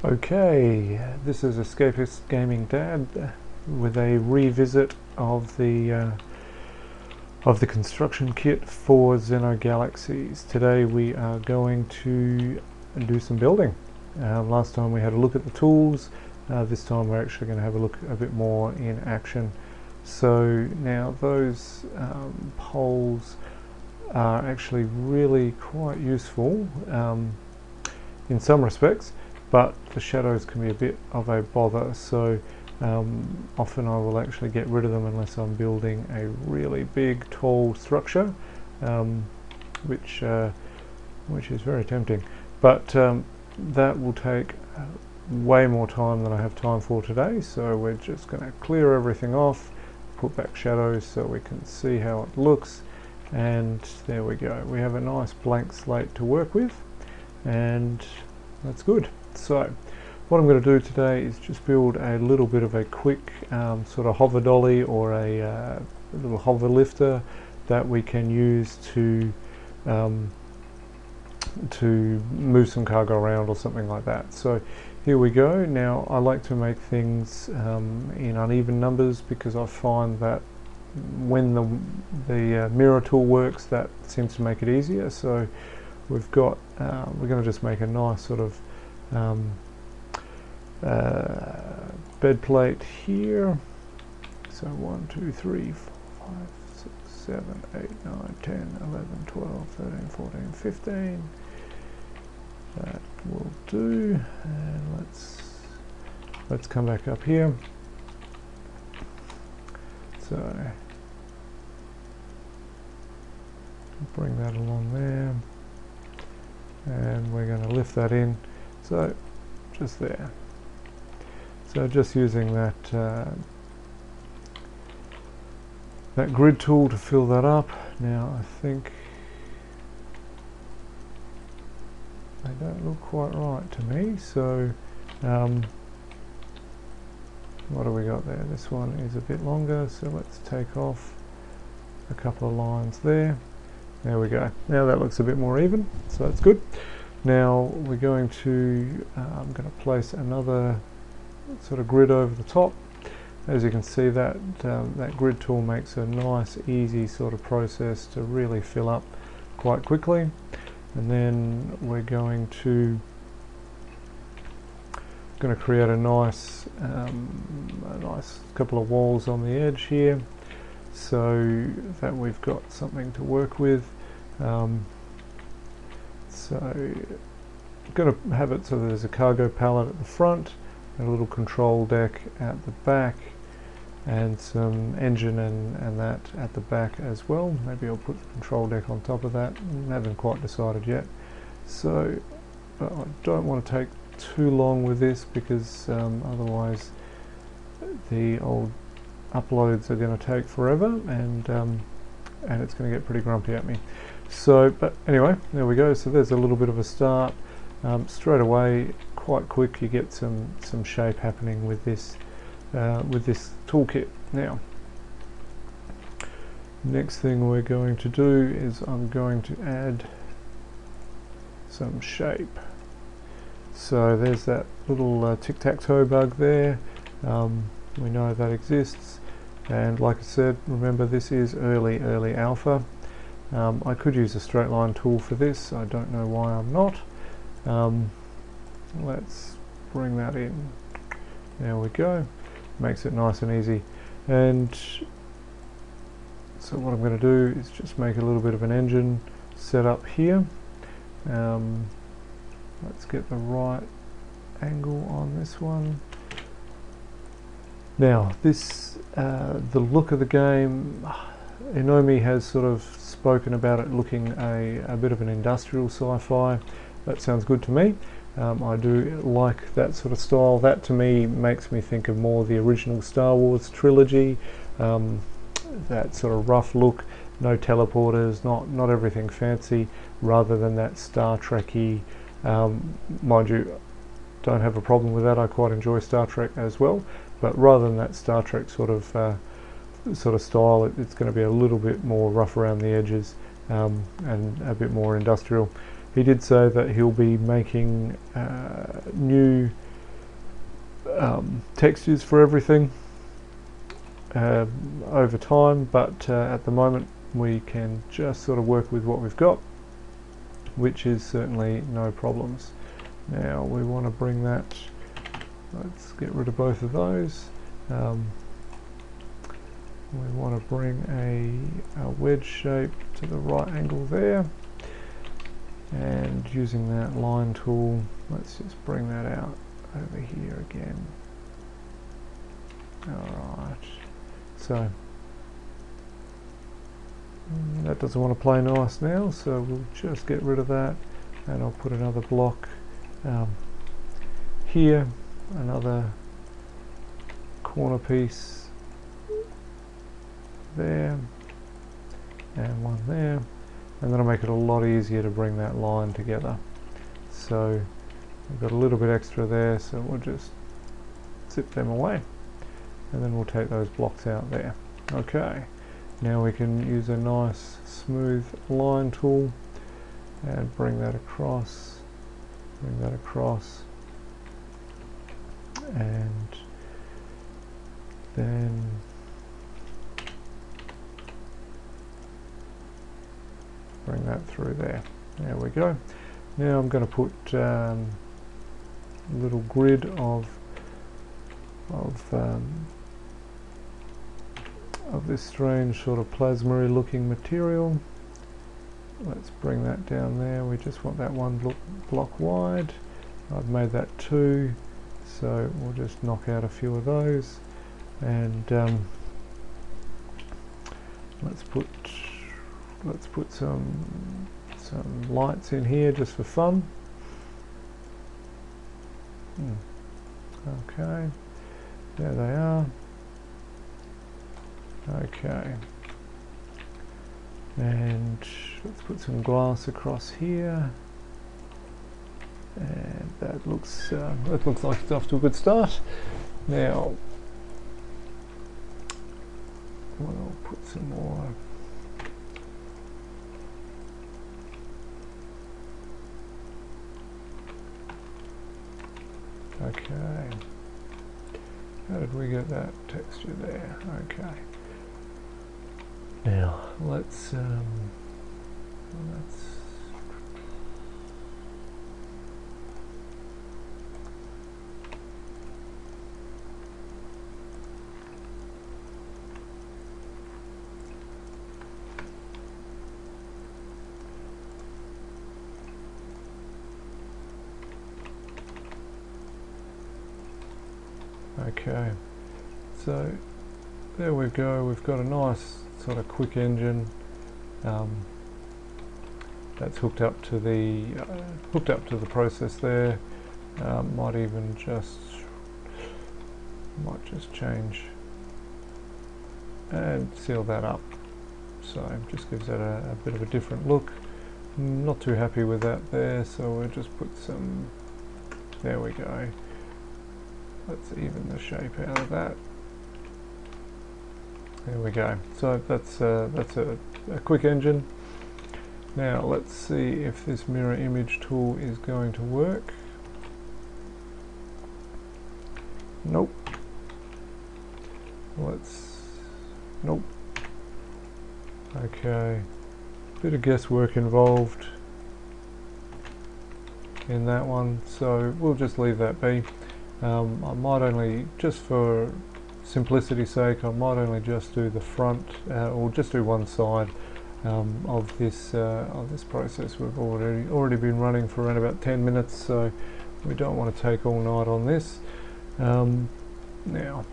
Okay, this is Escapist Gaming Dad with a revisit of the construction kit for Xeno Galaxies. Today we are going to do some building. Last time we had a look at the tools. This time we're actually going to have a look a bit more in action. So now those poles are actually really quite useful in some respects, but the shadows can be a bit of a bother, so often I will actually get rid of them unless I'm building a really big tall structure, which is very tempting, but that will take way more time than I have time for today. So we're just going to clear everything off, put back shadows so we can see how it looks, and there we go. We have a nice blank slate to work with, and that's good. So what I'm going to do today is just build a little bit of a quick sort of hover dolly or a little hover lifter that we can use to move some cargo around or something like that. So here we go. Now I like to make things in uneven numbers because I find that when the mirror tool works, that seems to make it easier. So we've got we're going to just make a nice sort of bed plate here. So 1, 2, 3, 4, 5, 6, 7, 8, 9, 10, 11, 12, 13, 14, 15. That will do. And let's come back up here. So bring that along there, and we're going to lift that in. So just there. So just using that that grid tool to fill that up. Now I think they don't look quite right to me. So what do we got there? This one is a bit longer, so let's take off a couple of lines there. There we go. Now that looks a bit more even, so that's good. Now we're going to, I'm going to place another sort of grid over the top. As you can see, that that grid tool makes a nice, easy sort of process to really fill up quite quickly. And then we're going to create a nice couple of walls on the edge here, so that we've got something to work with. So I'm going to have it so there's a cargo pallet at the front, a little control deck at the back, and some engine and that at the back as well. Maybe I'll put the control deck on top of that. I haven't quite decided yet. So but I don't want to take too long with this because otherwise the old uploads are going to take forever, and it's going to get pretty grumpy at me. So, but anyway, there we go. So there's a little bit of a start. Straight away, quite quick, you get some shape happening with this toolkit. Now, next thing we're going to do is I'm going to add some shape. So there's that little tic-tac-toe bug there. We know that exists, and like I said, remember this is early alpha. I could use a straight line tool for this. I don't know why I'm not. Let's bring that in. There we go. Makes it nice and easy. And so what I'm going to do is just make a little bit of an engine set up here. Let's get the right angle on this one. Now this, the look of the game, Inomi has sort of spoken about it looking a bit of an industrial sci-fi. That sounds good to me. I do like that sort of style. That to me makes me think of more the original Star Wars trilogy. That sort of rough look, no teleporters, not everything fancy, rather than that Star Trek-y. Mind you, don't have a problem with that. I quite enjoy Star Trek as well, but rather than that Star Trek sort of style, it's going to be a little bit more rough around the edges, and a bit more industrial. He did say that he'll be making new textures for everything over time, but at the moment we can just sort of work with what we've got, which is certainly no problems. Now we want to bring that, let's get rid of both of those. We want to bring a wedge shape to the right angle there, and using that line tool, let's just bring that out over here again. Alright, so that doesn't want to play nice now, so we'll just get rid of that, and I'll put another block here, another corner piece there, and one there, and that'll make it a lot easier to bring that line together. So we've got a little bit extra there, so we'll just zip them away, and then we'll take those blocks out there. Okay, now we can use a nice smooth line tool and bring that across, and then bring that through there. There we go. Now I'm going to put a little grid of this strange sort of plasma-y looking material. Let's bring that down there. We just want that one block wide. I've made that 2, so we'll just knock out a few of those, and let's put some lights in here just for fun. Okay, there they are. Okay, and let's put some glass across here, and that looks like it's off to a good start. Now we'll put some more. Okay, how did we get that texture there? Okay, now let's okay, so there we go. We've got a nice sort of quick engine that's hooked up to the process there. Might just change and seal that up, so it just gives that a bit of a different look. Not too happy with that there, so we'll just put some, there we go. Let's even the shape out of that. There we go. So that's a quick engine. Now let's see if this mirror image tool is going to work. Nope. Nope. Okay. Bit of guesswork involved in that one, so we'll just leave that be. I might only, just for simplicity's sake, I might only just do the front, or just do one side of this process. We've already been running for around about 10 minutes, so we don't want to take all night on this. Now,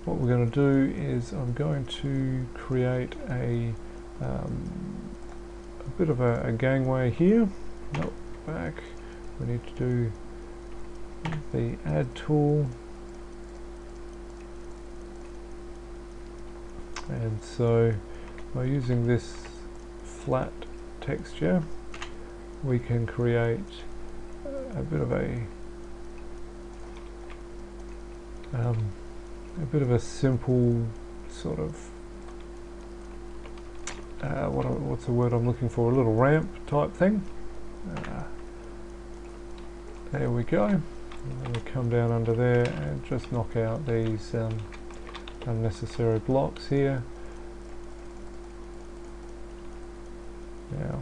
what we're going to do is I'm going to create a bit of a gangway here. Nope, back. We need to do the add tool, and so by using this flat texture we can create a bit of a simple sort of what's the word I'm looking for, a little ramp type thing. There we go. And we come down under there and just knock out these unnecessary blocks here. Now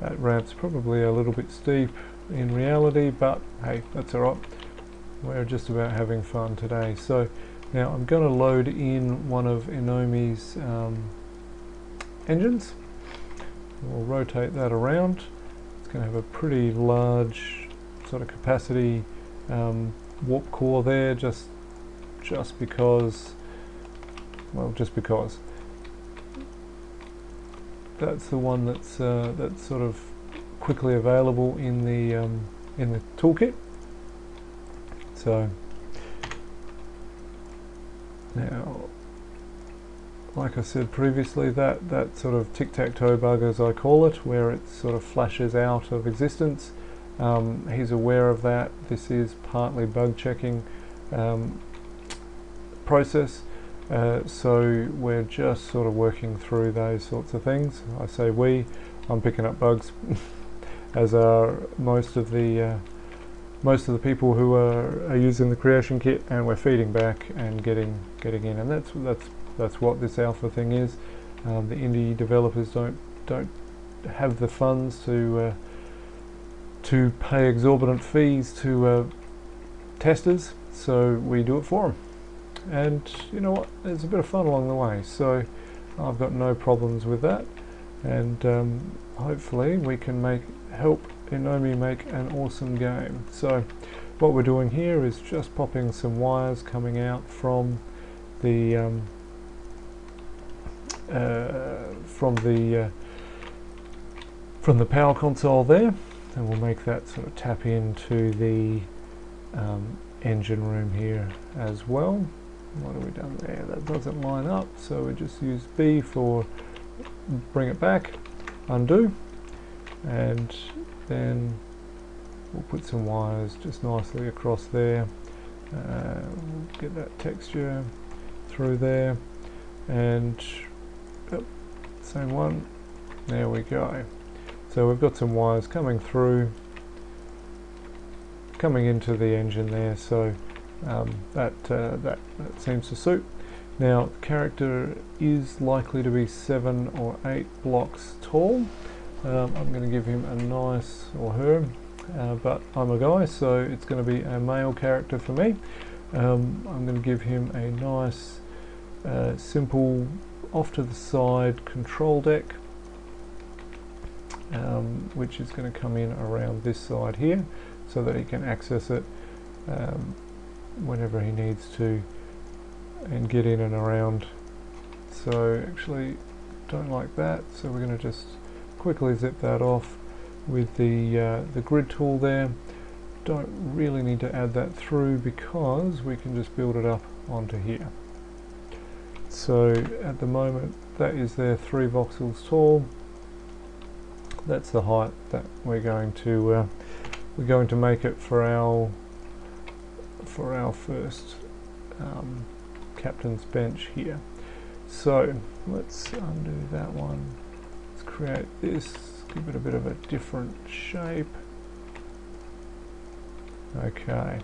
that ramp's probably a little bit steep in reality, but hey, that's alright. We're just about having fun today. So now I'm going to load in one of Inomi's engines. We'll rotate that around. It's going to have a pretty large sort of capacity warp core there, just because, well, just because. That's the one that's sort of quickly available in the toolkit. So now, like I said previously, that sort of tic-tac-toe bug, as I call it, where it sort of flashes out of existence, he's aware of that. This is partly bug checking process. So we're just sort of working through those sorts of things. I say I'm picking up bugs, as are most of the people who are using the creation kit, and we're feeding back and getting in, and that's what this alpha thing is. The indie developers don't have the funds to pay exorbitant fees to testers, so we do it for them. And you know what, there's a bit of fun along the way, so I've got no problems with that, and hopefully we can help Inomi make an awesome game. So what we're doing here is just popping some wires coming out from the power console there, and we'll make that sort of tap into the engine room here as well. What have we done there? That doesn't line up, so we just use B for bring it back, undo, and then we'll put some wires just nicely across there. We'll get that texture through there, and same one. There we go. So we've got some wires coming through, coming into the engine there, so that seems to suit. Now the character is likely to be 7 or 8 blocks tall. I'm going to give him a nice, or her, but I'm a guy, so it's going to be a male character for me. I'm going to give him a nice simple off to the side control deck, which is going to come in around this side here, so that he can access it whenever he needs to and get in and around. So actually don't like that, so we're going to just quickly zip that off with the grid tool there. Don't really need to add that through because we can just build it up onto here. So at the moment that is there 3 voxels tall. That's the height that we're going to make it for our first captain's bench here. So let's undo that one. Let's create this, give it a bit of a different shape. Okay,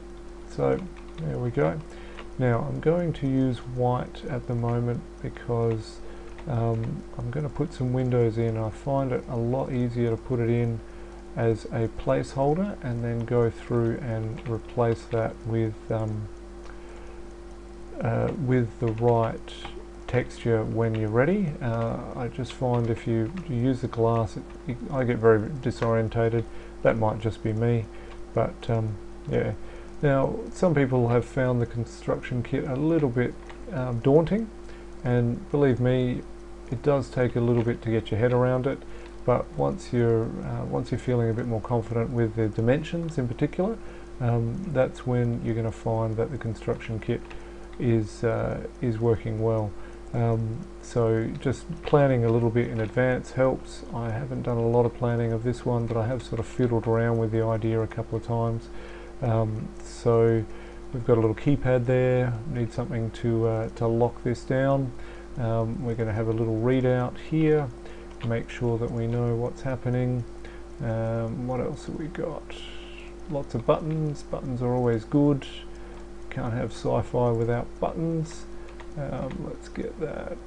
so there we go. Now I'm going to use white at the moment because I'm going to put some windows in. I find it a lot easier to put it in as a placeholder and then go through and replace that with the right texture when you're ready. I just find if you use the glass, I get very disorientated. That might just be me, but yeah. Now some people have found the construction kit a little bit daunting, and believe me, it does take a little bit to get your head around it. But once you're feeling a bit more confident with the dimensions in particular, that's when you're going to find that the construction kit is working well. So just planning a little bit in advance helps. I haven't done a lot of planning of this one, but I have sort of fiddled around with the idea a couple of times. So we've got a little keypad there. Need something to lock this down. We're going to have a little readout here. Make sure that we know what's happening. What else have we got? lots of buttons. Buttons are always good. Can't have sci-fi without buttons. Let's get that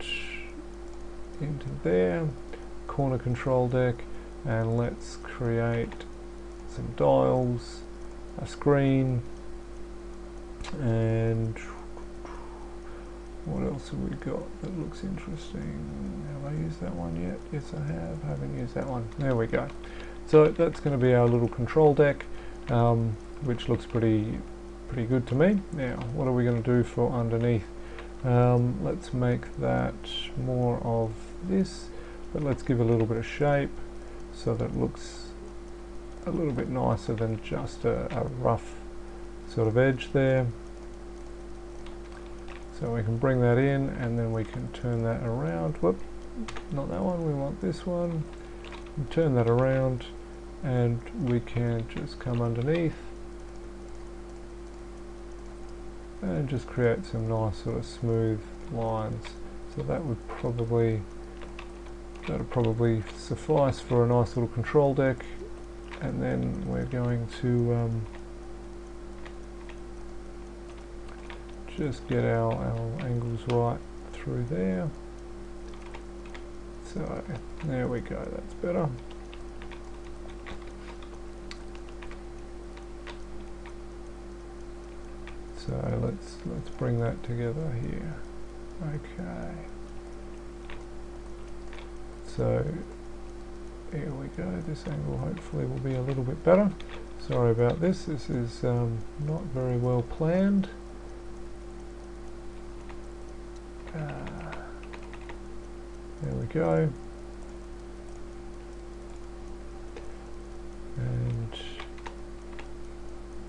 into there. Corner control deck, and let's create some dials, a screen, and what else have we got that looks interesting? Have I used that one yet? Yes, I have. Haven't used that one. There we go. So that's going to be our little control deck, which looks pretty good to me. Now, what are we going to do for underneath? Let's make that more of this, but let's give a little bit of shape so that it looks a little bit nicer than just a rough sort of edge there. So we can bring that in, and then we can turn that around. Whoop, not that one, we want this one. And turn that around, and we can just come underneath and just create some nice sort of smooth lines. So that would probably suffice for a nice little control deck. And then we're going to just get our angles right through there. So there we go, that's better. So let's bring that together here. Okay. So here we go. This angle hopefully will be a little bit better. Sorry about this. This is not very well planned. There we go. And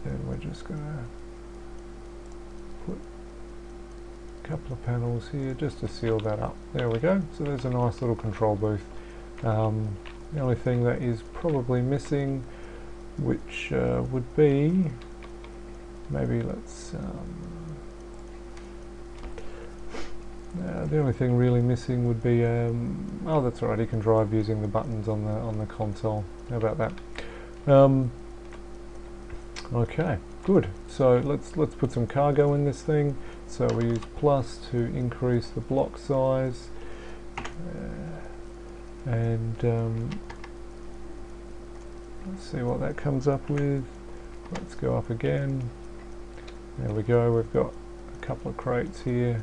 then we're just going to put a couple of panels here just to seal that up. There we go. So there's a nice little control booth. The only thing that is probably missing, which would be, maybe let's the only thing really missing would be oh, that's alright, you can drive using the buttons on the console. How about that? Okay, good. So let's put some cargo in this thing. So we use plus to increase the block size, and let's see what that comes up with. Let's go up again. There we go. We've got a couple of crates here.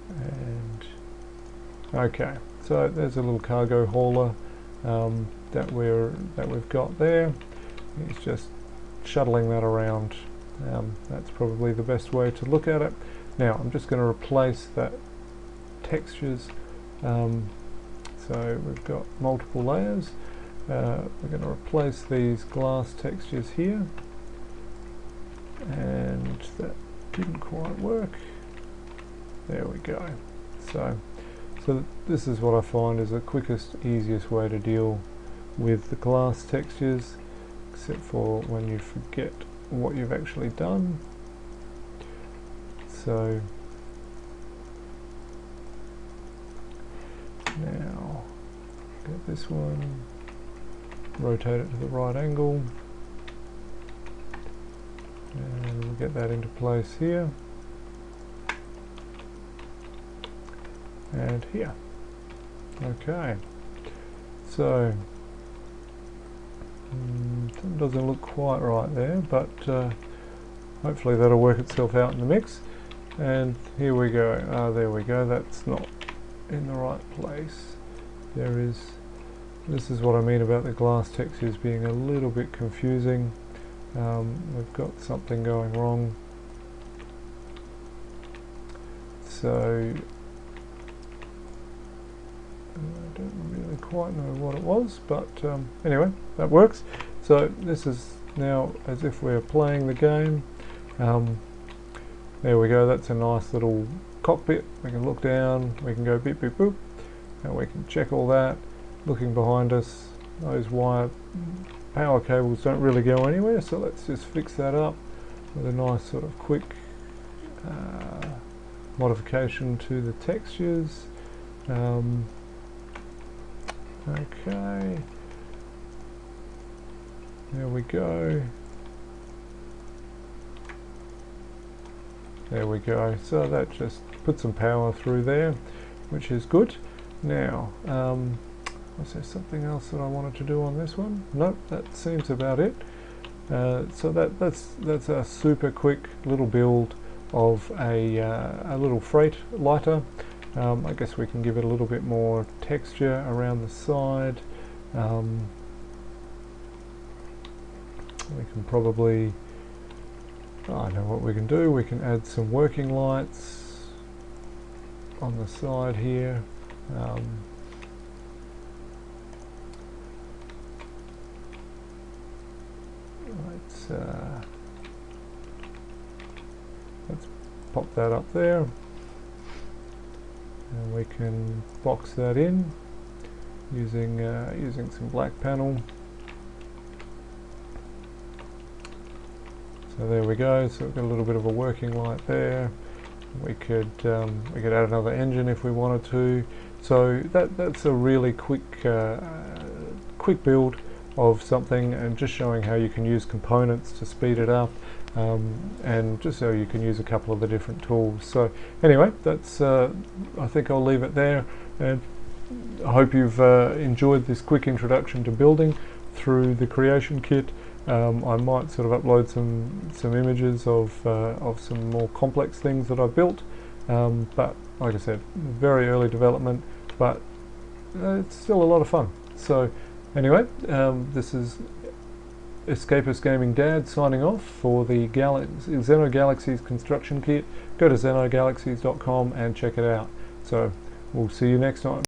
And okay, so there's a little cargo hauler that we've got there. It's just shuttling that around. That's probably the best way to look at it. Now I'm just going to replace that textures. So we've got multiple layers. We're going to replace these glass textures here, and that didn't quite work. There we go. So this is what I find is the quickest, easiest way to deal with the glass textures, except for when you forget what you've actually done. So now get this one, rotate it to the right angle, and we'll get that into place here. And here. Okay, so that doesn't look quite right there, but hopefully that'll work itself out in the mix. And here we go. There we go. That's not in the right place. This is what I mean about the glass textures being a little bit confusing. We've got something going wrong. So I don't really quite know what it was, but anyway, that works. So this is now as if we're playing the game. There we go, that's a nice little cockpit. We can look down, we can go beep beep boop, and we can check all that. Looking behind us, those wire power cables don't really go anywhere, so let's just fix that up with a nice sort of quick modification to the textures. Okay, There we go. There we go. So that just put some power through there, which is good. Now, was there something else that I wanted to do on this one? Nope, that seems about it. So that's a super quick little build of a little freight lighter. I guess we can give it a little bit more texture around the side. We can probably, I know what we can do, we can add some working lights on the side here. Let's pop that up there, and we can box that in using using some black panel. So there we go. So we've got a little bit of a working light there. We could add another engine if we wanted to. So that's a really quick quick build of something, and just showing how you can use components to speed it up, and just so you can use a couple of the different tools. So anyway, that's I think I'll leave it there, and I hope you've enjoyed this quick introduction to building through the creation kit. I might sort of upload some images of some more complex things that I've built, but like I said, very early development, but it's still a lot of fun. So anyway, this is Escapist Gaming Dad signing off for the Xeno Galaxies construction kit. Go to XenoGalaxies.com and check it out. So we'll see you next time.